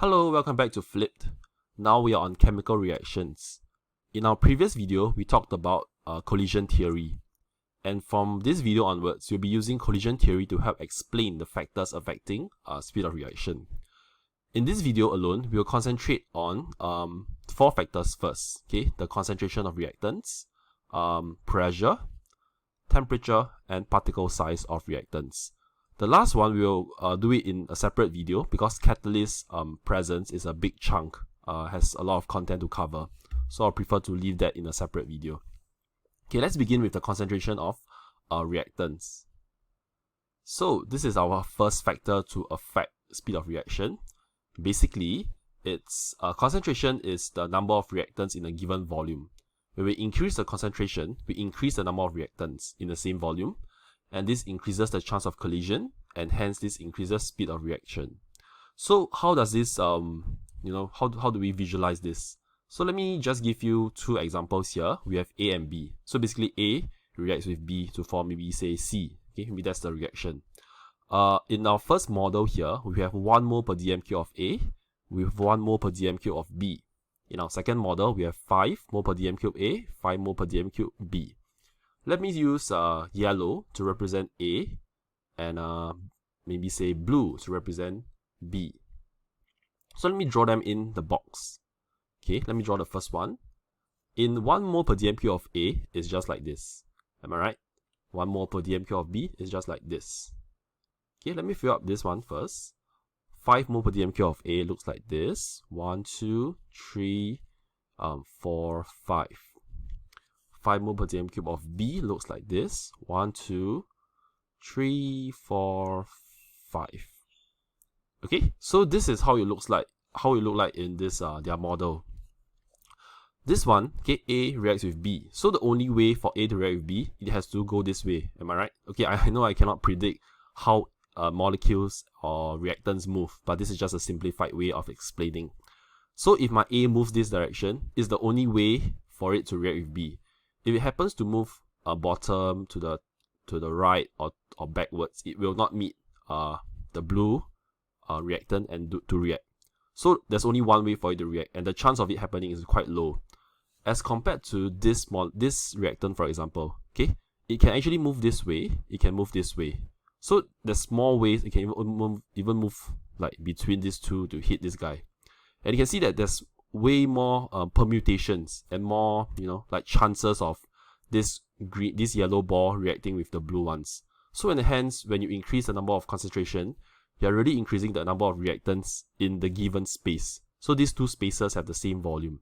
Hello, welcome back to Flipped. Now we are on chemical reactions. In our previous video, we talked about collision theory. And from this video onwards, we'll be using collision theory to help explain the factors affecting speed of reaction. In this video alone, we'll concentrate on 4 factors first. Okay, the concentration of reactants, pressure, temperature, and particle size of reactants. The last one, we'll do it in a separate video because catalyst presence is a big chunk, has a lot of content to cover. So I'll prefer to leave that in a separate video. Okay, let's begin with the concentration of reactants. So this is our first factor to affect speed of reaction. Basically, its concentration is the number of reactants in a given volume. When we increase the concentration, we increase the number of reactants in the same volume, and this increases the chance of collision, and hence this increases speed of reaction. So how does this, how do we visualize this? So let me just give you 2 examples here. We have A and B. So basically A reacts with B to form maybe say C. Okay, maybe that's the reaction. In our first model here, we have 1 mole per dm cube of A with 1 mole per dm cube of B. In our second model, we have 5 mole per dm cube A, 5 mole per dm cube B. Let me use yellow to represent A and maybe say blue to represent B. So let me draw them in the box. Okay, let me draw the first one. In 1 mole per dm cube of A is just like this. Am I right? 1 mole per dm cube of B is just like this. Okay, let me fill up this one first. 5 mole per dm cube of A looks like this. 1, 2, 3, 4, 5. 5 mole per dm cube of B looks like this. 1, 2, 3, 4, 5. Okay, so this is how it looks like. How it look like in this their model. This one, okay, A reacts with B. So the only way for A to react with B, it has to go this way. Am I right? Okay, I know I cannot predict how molecules or reactants move, but this is just a simplified way of explaining. So if my A moves this direction, it's the only way for it to react with B. If it happens to move bottom to the right or backwards, it will not meet the blue reactant and to react. So there's only one way for it to react, and the chance of it happening is quite low. As compared to this reactant, for example, okay, it can actually move this way, it can move this way. So there's small ways it can even move like between these two to hit this guy. And you can see that there's way more permutations and more, like chances of this yellow ball reacting with the blue ones. So hence, when you increase the number of concentration, you're really increasing the number of reactants in the given space. So these 2 spaces have the same volume.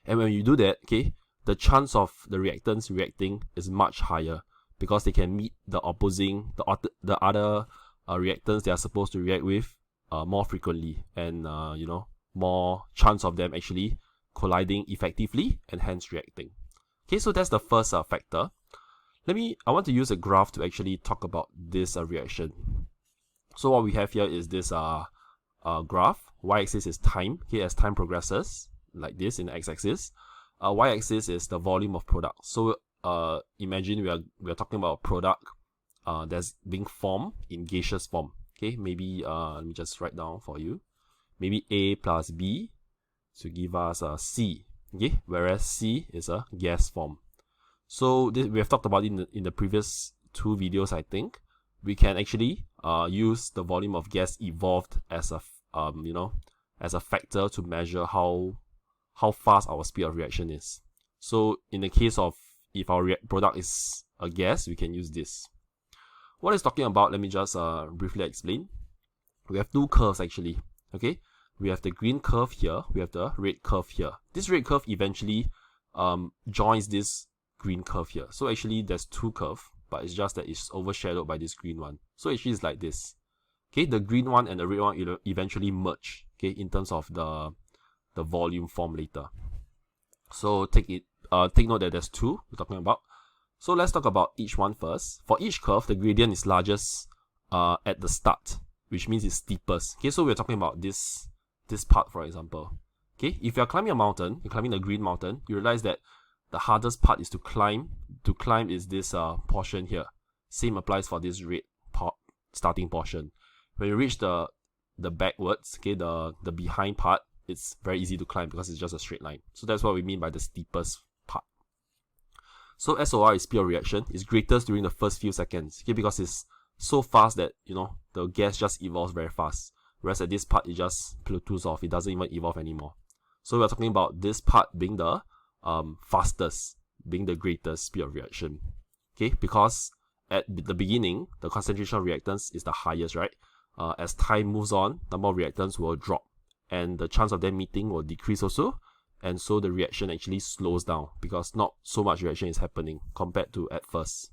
And when you do that, okay, the chance of the reactants reacting is much higher because they can meet the other reactants they are supposed to react with more frequently, and more chance of them actually colliding effectively and hence reacting. Okay, so that's the first factor. I want to use a graph to actually talk about this reaction. So what we have here is this graph. Y-axis is time. Okay, as time progresses, like this in the x-axis. Y-axis is the volume of product. So imagine we are talking about a product that's being formed in gaseous form. Okay, maybe let me just write down for you. Maybe A plus B to give us C. Okay, whereas C is a gas form. So we have talked about it in the previous 2 videos, I think. We can actually use the volume of gas evolved as a as a factor to measure how fast our speed of reaction is. So in the case of if our product is a gas, we can use this. What it's talking about, let me just briefly explain. We have 2 curves actually. Okay, we have the green curve here, we have the red curve here. This red curve eventually joins this green curve here. So actually there's 2 curves, but it's just that it's overshadowed by this green one. So actually it's like this. Okay, the green one and the red one will eventually merge, okay, in terms of the volume form later. So take note that there's 2 we're talking about. So let's talk about each one first. For each curve, the gradient is largest at the start, which means it's steepest. Okay, so we're talking about this part, for example. Okay, if you're climbing a mountain, you're climbing the green mountain, you realize that the hardest part is to climb. To climb is this portion here. Same applies for this red starting portion. When you reach the the backwards, okay, the behind part, it's very easy to climb because it's just a straight line. So that's what we mean by the steepest part. So SOR is speed of reaction. It's greatest during the first few seconds, okay, because it's so fast that, you know, the gas just evolves very fast. Whereas at this part, it just plateaus off. It doesn't even evolve anymore. So we're talking about this part being the fastest, being the greatest speed of reaction. Okay, because at the beginning, the concentration of reactants is the highest, right? As time moves on, number of reactants will drop, and the chance of them meeting will decrease also, and so the reaction actually slows down because not so much reaction is happening compared to at first.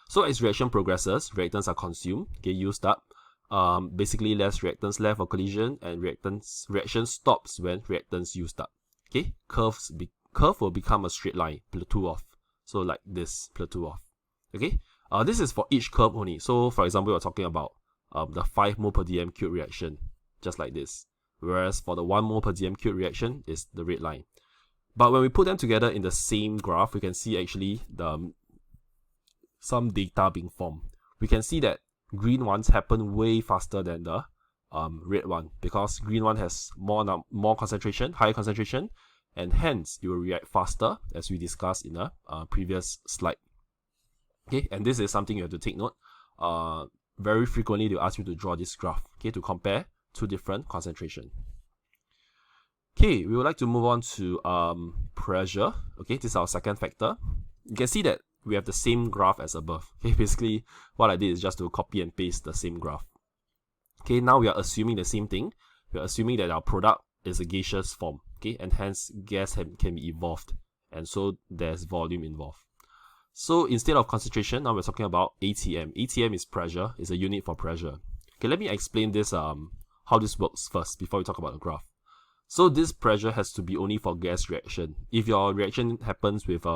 So as reaction progresses, reactants are consumed, okay, used up. Basically less reactants left for collision, and reaction stops when reactants used up. Okay, curve will become a straight line, plateau off. So like this, plateau off. Okay, this is for each curve only. So for example, we're talking about the 5 mole per dm cube reaction, just like this. Whereas for the 1 mole per dm cube reaction is the red line. But when we put them together in the same graph, we can see actually some data being formed. We can see that green ones happen way faster than the red one, because green one has more concentration, higher concentration, and hence it will react faster, as we discussed in a previous slide. Okay, and this is something you have to take note. Very frequently they'll ask you to draw this graph, okay, to compare two different concentration. Okay, we would like to move on to pressure. Okay, this is our second factor. You can see that we have the same graph as above. Okay, basically what I did is just to copy and paste the same graph. Okay, now we are assuming the same thing. We are assuming that our product is a gaseous form, okay, and hence gas can be evolved, and so there's volume involved. So instead of concentration, now we're talking about ATM. ATM is pressure, is a unit for pressure. Okay, let me explain this how this works first before we talk about the graph. So this pressure has to be only for gas reaction. If your reaction happens with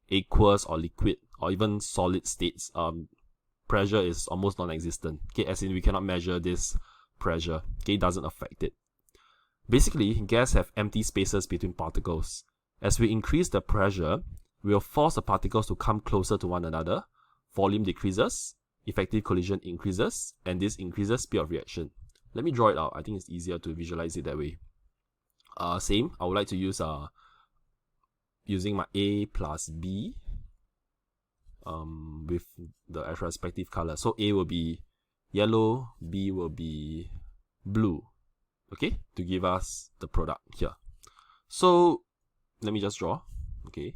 aqueous or liquid or even solid states, pressure is almost non-existent. Okay, as in we cannot measure this pressure. Okay, it doesn't affect it. Basically, gas have empty spaces between particles. As we increase the pressure, we will force the particles to come closer to one another. Volume decreases, effective collision increases, and this increases speed of reaction. Let me draw it out. I think it's easier to visualize it that way. Same, I would like to use using my A plus B with the respective color. So A will be yellow, B will be blue, okay, to give us the product here. So let me just draw. Okay,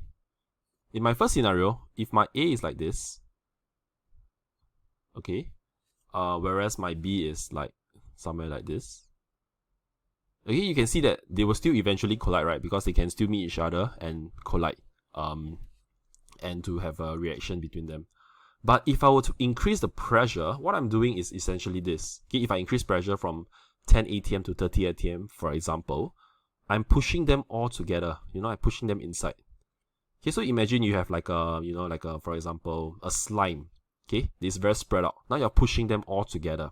in my first scenario, if my A is like this, okay, whereas my B is like somewhere like this, okay, you can see that they will still eventually collide, right? Because they can still meet each other and collide, and to have a reaction between them. But if I were to increase the pressure, what I'm doing is essentially this. Okay, if I increase pressure from 10 atm to 30 atm, for example, I'm pushing them all together. You know, I'm pushing them inside. Okay, so imagine you have like a, you know, like a, for example, a slime. Okay, this is very spread out. Now you're pushing them all together.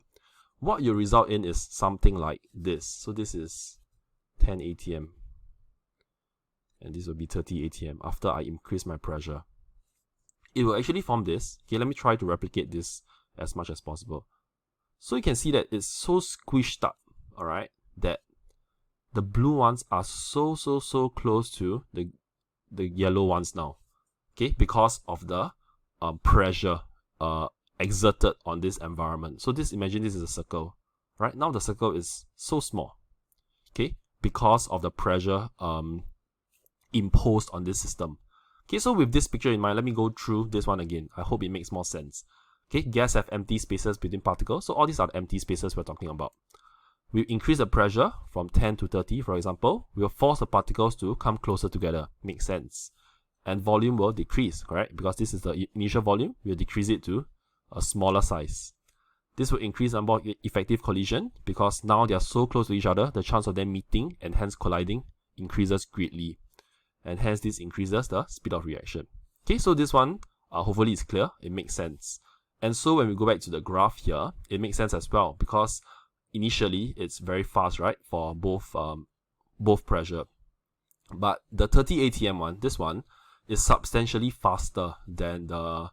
What you result in is something like this. So this is 10 atm. And this will be 30 atm after I increase my pressure. It will actually form this. Okay, let me try to replicate this as much as possible. So you can see that it's so squished up, alright, that the blue ones are so close to the yellow ones now. Okay, because of the pressure exerted on this environment. So imagine this is a circle. Right now the circle is so small. Okay, because of the pressure imposed on this system. Okay, so with this picture in mind, let me go through this one again. I hope it makes more sense. Okay, gas have empty spaces between particles. So all these are the empty spaces we're talking about. We increase the pressure from 10 to 30, for example. We'll force the particles to come closer together. Makes sense. And volume will decrease, correct? Because this is the initial volume. We'll decrease it to a smaller size. This will increase the number of effective collision because now they are so close to each other, the chance of them meeting and hence colliding increases greatly. And hence this increases the speed of reaction. Okay, so this one hopefully is clear. It makes sense. And so when we go back to the graph here, it makes sense as well because initially it's very fast, right, for both pressure. But the 30 atm one, this one, is substantially faster than the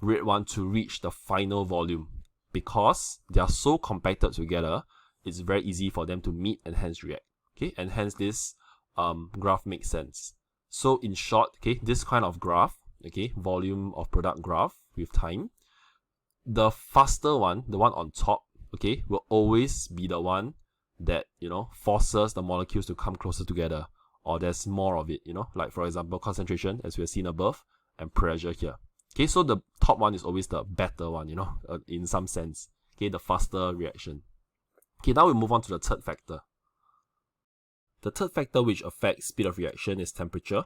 red one to reach the final volume. because they are so compacted together, it's very easy for them to meet and hence react. Okay, and hence this graph makes sense. So in short, okay, this kind of graph, okay, volume of product graph with time, the faster one, the one on top, okay, will always be the one that, you know, forces the molecules to come closer together, or there's more of it, you know, like for example, concentration, as we have seen above, and pressure here. Okay, so the top one is always the better one, you know, in some sense. Okay, the faster reaction. Okay, now we move on to the third factor. The third factor which affects speed of reaction is temperature.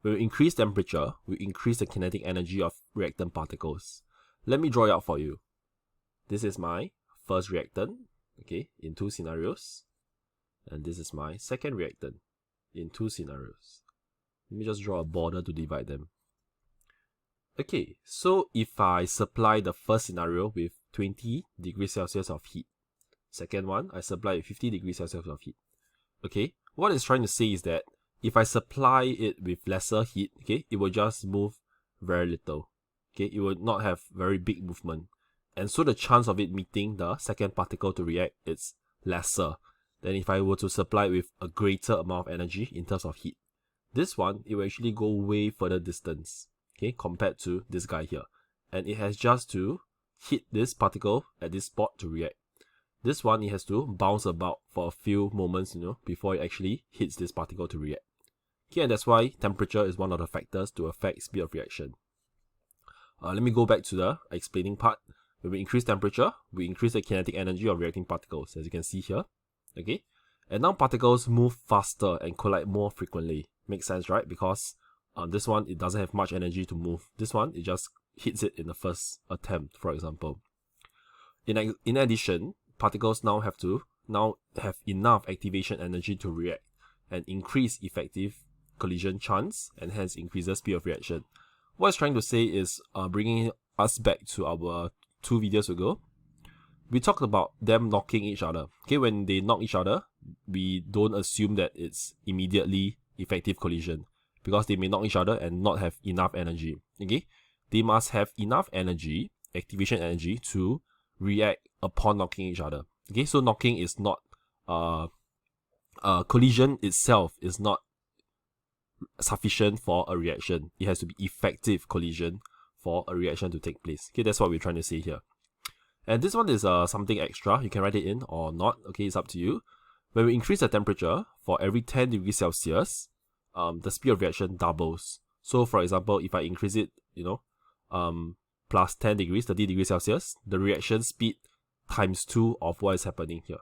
When we increase temperature, we increase the kinetic energy of reactant particles. Let me draw it out for you. This is my first reactant, okay, in two scenarios. And this is my second reactant in two scenarios. Let me just draw a border to divide them. Okay, so if I supply the first scenario with 20 degrees Celsius of heat, second one, I supply with 50 degrees Celsius of heat. Okay, what it's trying to say is that if I supply it with lesser heat, okay, it will just move very little. Okay, it will not have very big movement. And so the chance of it meeting the second particle to react is lesser than if I were to supply it with a greater amount of energy in terms of heat. This one, it will actually go way further distance, okay, compared to this guy here. And it has just to hit this particle at this spot to react. This one, it has to bounce about for a few moments, you know, before it actually hits this particle to react. Okay, and that's why temperature is one of the factors to affect speed of reaction. Let me go back to the explaining part. When we increase temperature, we increase the kinetic energy of reacting particles, as you can see here. Okay, and now particles move faster and collide more frequently. Makes sense, right? Because this one, it doesn't have much energy to move. This one, it just hits it in the first attempt, for example. In addition, particles now have enough activation energy to react and increase effective collision chance, and hence increases speed of reaction. What it's trying to say is bringing us back to our two videos ago. We talked about them knocking each other. Okay, when they knock each other, we don't assume that it's immediately effective collision, because they may knock each other and not have enough energy. Okay, they must have enough energy, activation energy, to react upon knocking each other. Okay, so knocking is not collision itself is not sufficient for a reaction. It has to be effective collision for a reaction to take place. Okay, that's what we're trying to say here. And this one is something extra. You can write it in or not. Okay, it's up to you. When we increase the temperature for every 10 degrees Celsius, the speed of reaction doubles. So for example, if I increase it, you know, plus 10 degrees, 30 degrees Celsius, the reaction speed times 2 of what is happening here.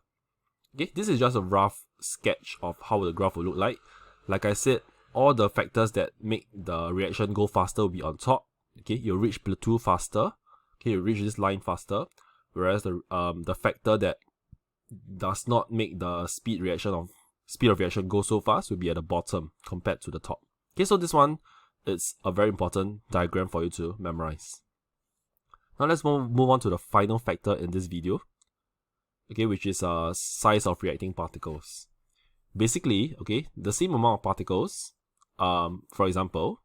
Okay, this is just a rough sketch of how the graph will look like. Like I said, all the factors that make the reaction go faster will be on top. Okay, you'll reach plateau faster. Okay, you'll reach this line faster. Whereas the factor that does not make the speed of reaction go so fast will be at the bottom compared to the top. Okay, so this one is a very important diagram for you to memorize. Now let's move on to the final factor in this video. Okay, which is size of reacting particles. Basically, okay, the same amount of particles, for example,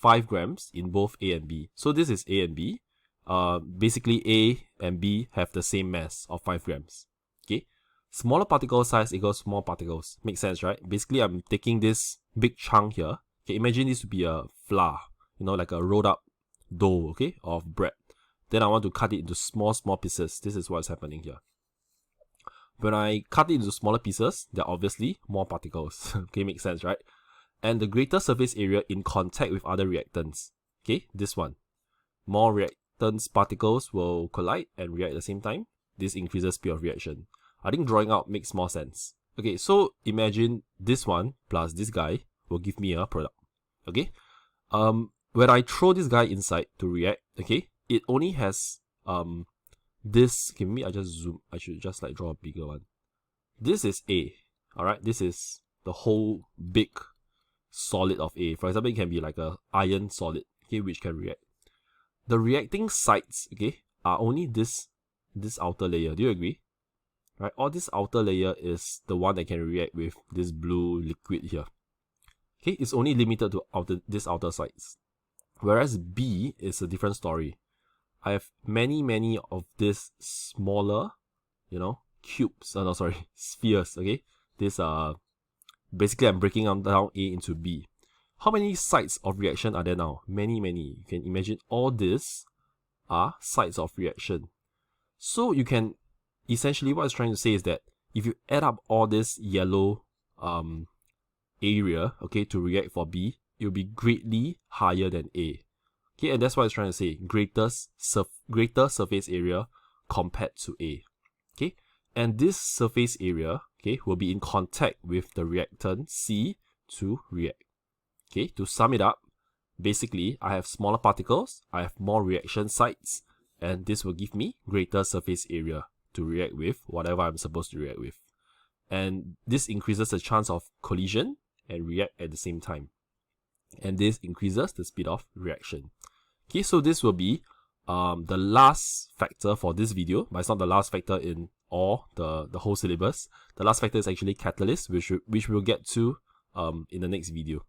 5 grams in both A and B. So this is A and B. Basically A and B have the same mass of 5 grams. Okay, smaller particle size equals small particles. Makes sense, right? Basically, I'm taking this big chunk here. Okay, imagine this to be a flour, you know, like a rolled up dough, okay, of bread. Then I want to cut it into small pieces. This is what's happening here. When I cut it into smaller pieces, there are obviously more particles. Okay, makes sense, right? And the greater surface area in contact with other reactants. Okay, this one. More reactants particles will collide and react at the same time. This increases speed of reaction. I think drawing out makes more sense. Okay, so imagine this one plus this guy will give me a product. Okay, when I throw this guy inside to react, okay, it only has this. Okay, maybe I just zoom. I should just like draw a bigger one. This is A. Alright, this is the whole big solid of A. For example, it can be like a iron solid, okay, which can react. The reacting sites, okay, are only this outer layer. Do you agree? Right, all this outer layer is the one that can react with this blue liquid here. Okay, it's only limited to this outer sides. Whereas B is a different story. I have many of these smaller, cubes. No, sorry, spheres. Okay, this basically I'm breaking down A into B. How many sites of reaction are there now? Many. You can imagine all this are sites of reaction. So you can essentially, what it's trying to say is that if you add up all this yellow area, okay, to react for B, it will be greatly higher than A. Okay, and that's what it's trying to say, greater surface area compared to A. Okay, and this surface area, okay, will be in contact with the reactant C to react. Okay, to sum it up, basically, I have smaller particles, I have more reaction sites, and this will give me greater surface area to react with whatever I'm supposed to react with. And this increases the chance of collision and react at the same time. And this increases the speed of reaction. Okay, so this will be the last factor for this video, but it's not the last factor in all the whole syllabus. The last factor is actually catalyst, which we'll get to in the next video.